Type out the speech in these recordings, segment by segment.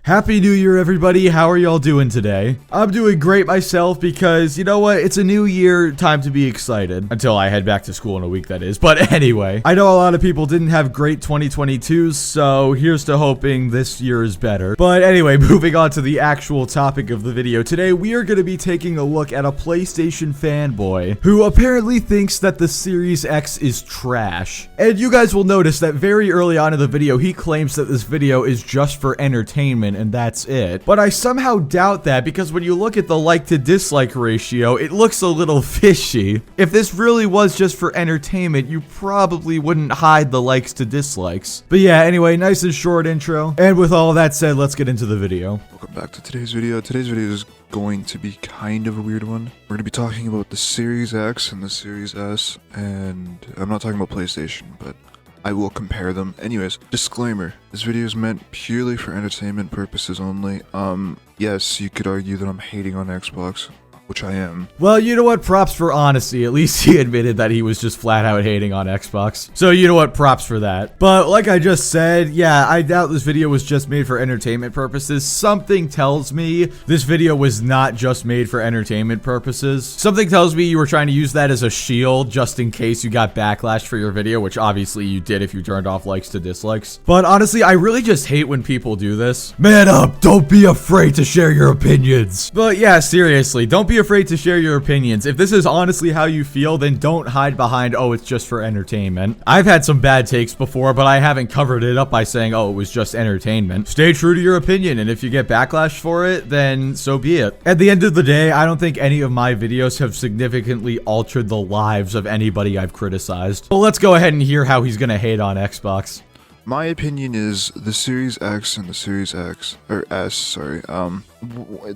Happy New Year, everybody. How are y'all doing today? I'm doing great myself because, you know what? It's a new year, time to be excited. Until I head back to school in a week, that is. But anyway, I know a lot of people didn't have great 2022s, so here's to hoping this year is better. But anyway, moving on to the actual topic of the video. Today, we are going to be taking a look at a PlayStation fanboy who apparently thinks that the Series X is trash. And you guys will notice that very early on in the video, he claims that this video is just for entertainment and that's it. But I somehow doubt that because when you look at the like to dislike ratio, it looks a little fishy. If this really was just for entertainment, you probably wouldn't hide the likes to dislikes. But yeah, anyway, nice and short intro. And with all that said, let's get into the video. Welcome back to today's video. Today's video is going to be kind of a weird one. We're going to be talking about the Series X and the Series S, and I'm not talking about PlayStation, but I will compare them. Anyways, disclaimer, this video is meant purely for entertainment purposes only. Yes, you could argue that I'm hating on Xbox, which I am. Well, you know what? Props for honesty. At least he admitted that he was just flat out hating on Xbox. So you know what? Props for that. But like I just said, yeah, I doubt this video was just made for entertainment purposes. Something tells me this video was not just made for entertainment purposes. Something tells me you were trying to use that as a shield just in case you got backlash for your video, which obviously you did if you turned off likes to dislikes. But honestly, I really just hate when people do this. Man up! Don't be afraid to share your opinions. But yeah, seriously, don't be afraid to share your opinions. If this is honestly how you feel, then don't hide behind, oh, it's just for entertainment. I've had some bad takes before, but I haven't covered it up by saying, oh, it was just entertainment. Stay true to your opinion, and if you get backlash for it, then so be it. At the end of the day, I don't think any of my videos have significantly altered the lives of anybody I've criticized. Well, let's go ahead and hear how he's gonna hate on Xbox. My opinion is the Series X and the Series X, or S, sorry,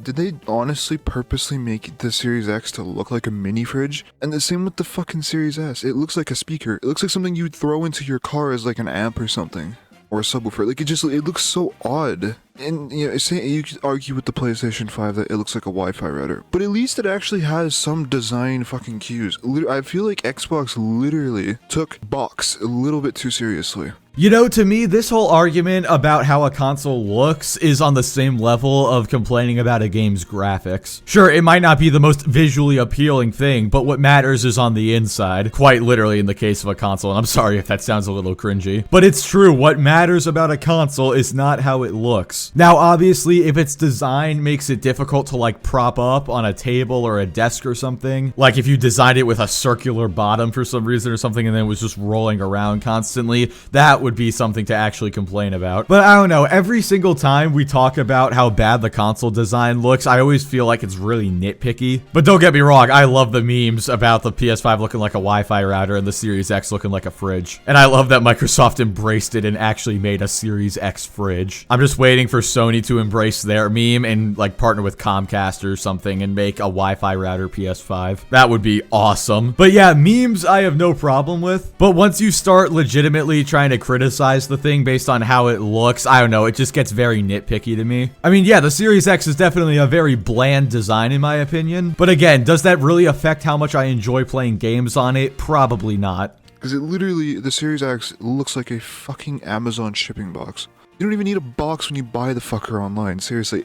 did they honestly purposely make the Series X to look like a mini fridge? And the same with the fucking Series S. It looks like a speaker. It looks like something you'd throw into your car as like an amp or something. Or a subwoofer. Like, it looks so odd. And, you know, you could argue with the PlayStation 5 that it looks like a Wi-Fi router. But at least it actually has some design fucking cues. I feel like Xbox literally took box a little bit too seriously. You know, to me, this whole argument about how a console looks is on the same level of complaining about a game's graphics. Sure, it might not be the most visually appealing thing, but what matters is on the inside. Quite literally in the case of a console, and I'm sorry if that sounds a little cringy. But it's true, what matters about a console is not how it looks. Now, obviously, if its design makes it difficult to, like, prop up on a table or a desk or something, like if you designed it with a circular bottom for some reason or something and then it was just rolling around constantly, that would be something to actually complain about. But I don't know, every single time we talk about how bad the console design looks, I always feel like it's really nitpicky. But don't get me wrong, I love the memes about the PS5 looking like a Wi-Fi router and the Series X looking like a fridge. And I love that Microsoft embraced it and actually made a Series X fridge. I'm just waiting for Sony to embrace their meme and like partner with Comcast or something and make a Wi-Fi router PS5. That would be awesome. But yeah, memes I have no problem with. But once you start legitimately trying to criticize the thing based on how it looks, I don't know, it just gets very nitpicky to me. I mean, yeah, the Series X is definitely a very bland design in my opinion. But again, does that really affect how much I enjoy playing games on it? Probably not. Because it literally, the Series X looks like a fucking Amazon shipping box. You don't even need a box when you buy the fucker online. Seriously,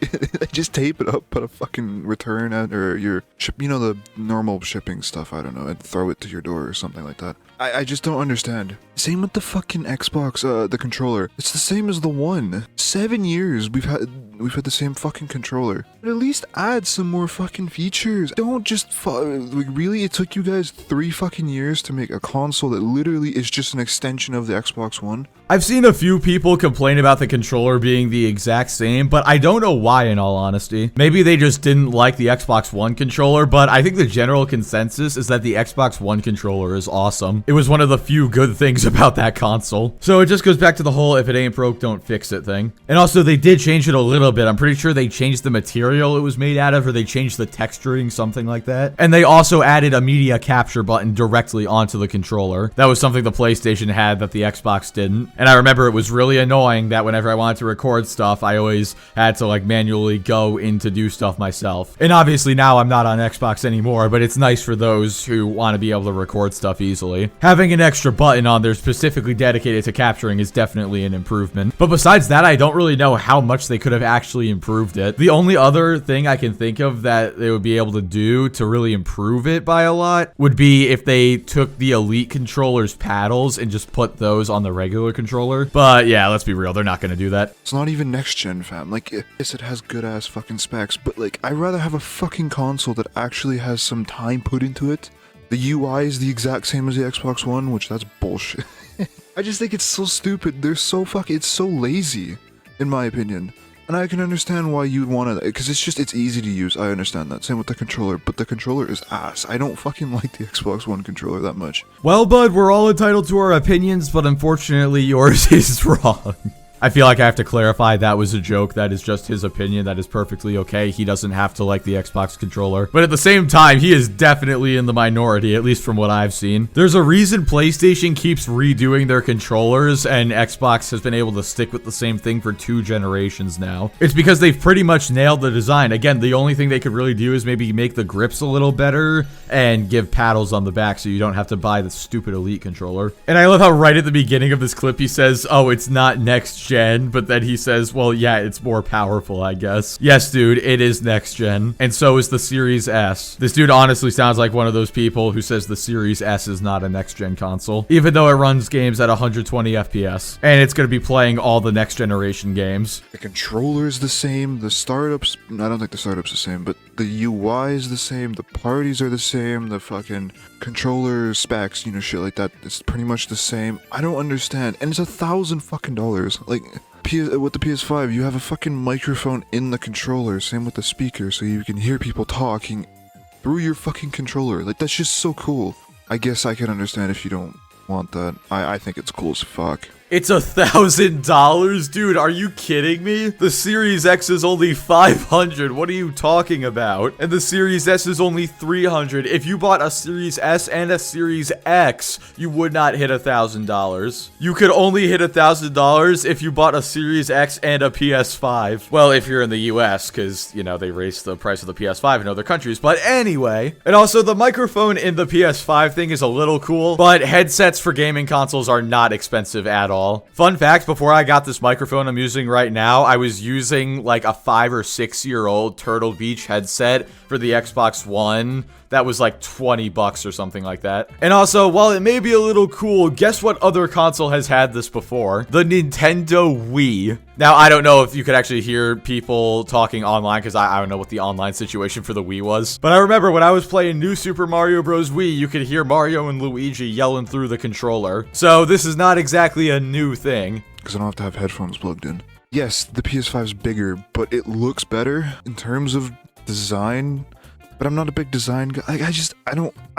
just tape it up, put a fucking return at, or your ship, you know, the normal shipping stuff, I don't know, and throw it to your door or something like that. I just don't understand. Same with the fucking Xbox, the controller. It's the same as the One. 7 years we've had the same fucking controller. But at least add some more fucking features. Don't just like, really, it took you guys 3 fucking years to make a console that literally is just an extension of the Xbox One? I've seen a few people complain about the controller being the exact same, but I don't know why in all honesty. Maybe they just didn't like the Xbox One controller, but I think the general consensus is that the Xbox One controller is awesome. It was one of the few good things about that console. So it just goes back to the whole if it ain't broke, don't fix it thing. And also they did change it a little bit. I'm pretty sure they changed the material it was made out of, or they changed the texturing, something like that. And they also added a media capture button directly onto the controller. That was something the PlayStation had that the Xbox didn't. And I remember it was really annoying that whenever I wanted to record stuff, I always had to like manually go in to do stuff myself. And obviously now I'm not on Xbox anymore, but it's nice for those who want to be able to record stuff easily. Having an extra button on their they're specifically dedicated to capturing is definitely an improvement. But besides that, I don't really know how much they could have actually improved it. The only other thing I can think of that they would be able to do to really improve it by a lot would be if they took the Elite controller's paddles and just put those on the regular controller. But yeah, let's be real, they're not going to do that. It's not even next gen, fam. Like, yes, it has good ass fucking specs, but like, I'd rather have a fucking console that actually has some time put into it. The UI is the exact same as the Xbox One, which that's bullshit. I just think it's so stupid. They're so it's so lazy, in my opinion. And I can understand why you'd want to, because it's easy to use. I understand that. Same with the controller, but the controller is ass. I don't fucking like the Xbox One controller that much. Well, bud, we're all entitled to our opinions, but unfortunately yours is wrong. I feel like I have to clarify that was a joke. That is just his opinion. That is perfectly okay. He doesn't have to like the Xbox controller. But at the same time, he is definitely in the minority, at least from what I've seen. There's a reason PlayStation keeps redoing their controllers, and Xbox has been able to stick with the same thing for 2 generations now. It's because they've pretty much nailed the design. Again, the only thing they could really do is maybe make the grips a little better and give paddles on the back so you don't have to buy the stupid Elite controller. And I love how right at the beginning of this clip, he says, oh, it's not next gen. But then he says, well, yeah, it's more powerful, I guess. Yes, dude, it is next gen. And so is the Series S. This dude honestly sounds like one of those people who says the Series S is not a next gen console, even though it runs games at 120 FPS. And it's going to be playing all the next generation games. The controller is the same. The startups, I don't think the startup's the same, but the UI is the same. The parties are the same. The fucking controller specs, you know, shit like that. It's pretty much the same. I don't understand. And it's $1,000 fucking dollars. Like, with the PS5, you have a fucking microphone in the controller. Same with the speaker, so you can hear people talking through your fucking controller. Like, that's just so cool. I guess I can understand if you don't want that. I think it's cool as fuck. It's $1,000, dude. Are you kidding me? The Series X is only $500. What are you talking about? And the Series S is only $300. If you bought a Series S and a Series X, you would not hit $1,000. You could only hit $1,000 if you bought a Series X and a PS5. Well, if you're in the US, because, you know, they raised the price of the PS5 in other countries. But anyway. And also, the microphone in the PS5 thing is a little cool, but headsets for gaming consoles are not expensive at all. Fun fact, before I got this microphone I'm using right now, I was using like a 5 or 6 year old Turtle Beach headset for the Xbox One. That was like $20 or something like that. And also, while it may be a little cool, guess what other console has had this before? The Nintendo Wii. Now, I don't know if you could actually hear people talking online, because I don't know what the online situation for the Wii was. But I remember when I was playing New Super Mario Bros. Wii, you could hear Mario and Luigi yelling through the controller. So this is not exactly a new thing. Because I don't have to have headphones plugged in. Yes, the PS5 is bigger, but it looks better in terms of design. But I'm not a big design guy. I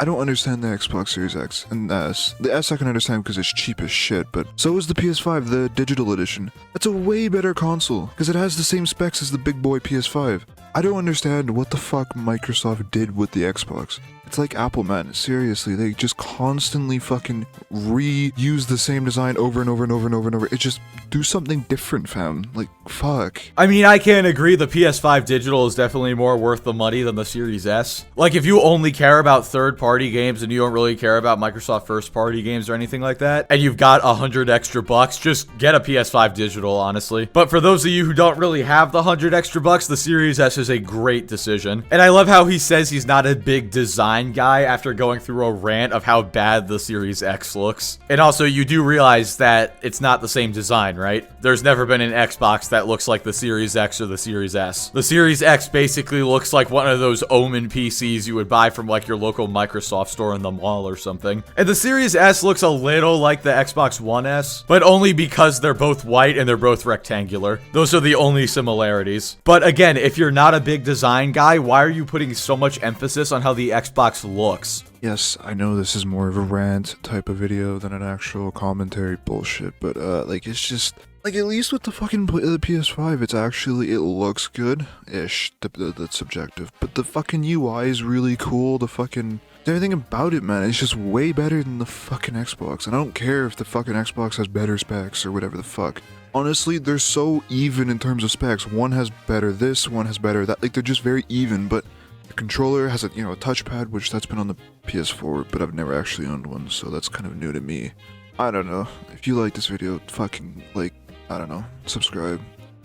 don't understand the Xbox Series X and S. The S I can understand because it's cheap as shit, but so is the PS5, the digital edition. That's a way better console, because it has the same specs as the big boy PS5. I don't understand what the fuck Microsoft did with the Xbox. It's like Apple, man. Seriously, they just constantly fucking reuse the same design over and over and over and over and over. It just do something different, fam. Like, fuck. I mean, I can't agree. The PS5 digital is definitely more worth the money than the Series S. Like, if you only care about third-party games and you don't really care about Microsoft first-party games or anything like that, and you've got $100 extra bucks, just get a PS5 digital, honestly. But for those of you who don't really have the $100 extra bucks, the Series S is a great decision. And I love how he says he's not a big design guy after going through a rant of how bad the Series X looks. And also, you do realize that it's not the same design, right? There's never been an Xbox that looks like the Series X or the Series S. The Series X basically looks like one of those Omen PCs you would buy from like your local Microsoft store in the mall or something. And the Series S looks a little like the Xbox One S, but only because they're both white and they're both rectangular. Those are the only similarities. But again, if you're not a big design guy, why are you putting so much emphasis on how the Xbox looks? Yes, I know this is more of a rant type of video than an actual commentary bullshit, but like, it's just like, at least with the fucking the PS5, it's actually, it looks good-ish. That's subjective, but the fucking UI is really cool. The fucking everything about it, man, it's just way better than the fucking Xbox. And I don't care if the fucking Xbox has better specs or whatever the fuck. Honestly, they're so even in terms of specs. One has better this, one has better that. Like, they're just very even, but the controller has a, you know, a touchpad, which that's been on the PS4, but I've never actually owned one, so that's kind of new to me. I don't know. If you like this video, fucking, like, I don't know, subscribe,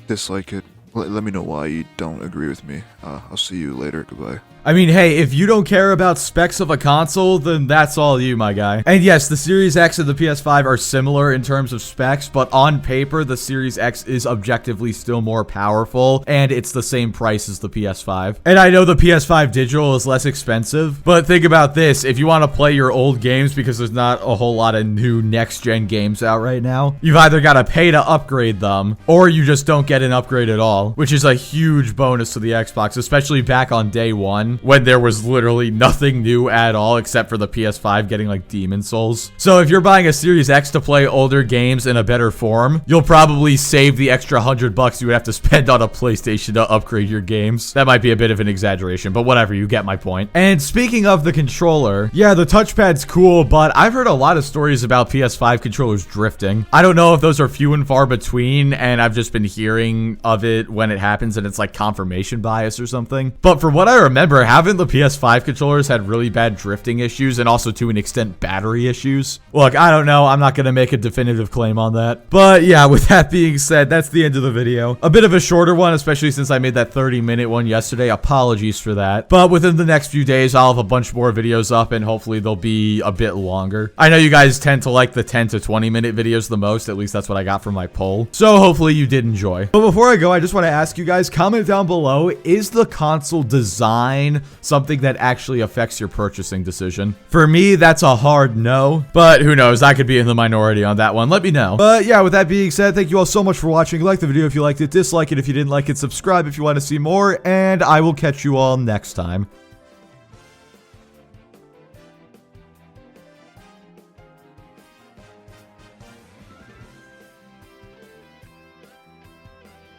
dislike it. Let me know why you don't agree with me. I'll see you later. Goodbye. I mean, hey, if you don't care about specs of a console, then that's all you, my guy. And yes, the Series X and the PS5 are similar in terms of specs, but on paper, the Series X is objectively still more powerful, and it's the same price as the PS5. And I know the PS5 digital is less expensive, but think about this. If you want to play your old games, because there's not a whole lot of new next-gen games out right now, you've either got to pay to upgrade them, or you just don't get an upgrade at all, which is a huge bonus to the Xbox, especially back on day one, when there was literally nothing new at all except for the PS5 getting like Demon Souls. So if you're buying a Series X to play older games in a better form, you'll probably save the extra $100 you would have to spend on a PlayStation to upgrade your games. That might be a bit of an exaggeration, but whatever, you get my point. And speaking of the controller, yeah, the touchpad's cool, but I've heard a lot of stories about PS5 controllers drifting. I don't know if those are few and far between, and I've just been hearing of it when it happens and it's like confirmation bias or something. But for what I remember, haven't the PS5 controllers had really bad drifting issues and also to an extent battery issues? Look, I don't know. I'm not going to make a definitive claim on that. But yeah, with that being said, that's the end of the video. A bit of a shorter one, especially since I made that 30-minute one yesterday. Apologies for that. But within the next few days, I'll have a bunch more videos up and hopefully they'll be a bit longer. I know you guys tend to like the 10 to 20-minute videos the most. At least that's what I got from my poll. So hopefully you did enjoy. But before I go, I just want to ask you guys, comment down below, is the console design something that actually affects your purchasing decision? For me, that's a hard no, but who knows? I could be in the minority on that one. Let me know. But yeah, with that being said, thank you all so much for watching. Like the video if you liked it, dislike it if you didn't like it, subscribe if you want to see more, and I will catch you all next time.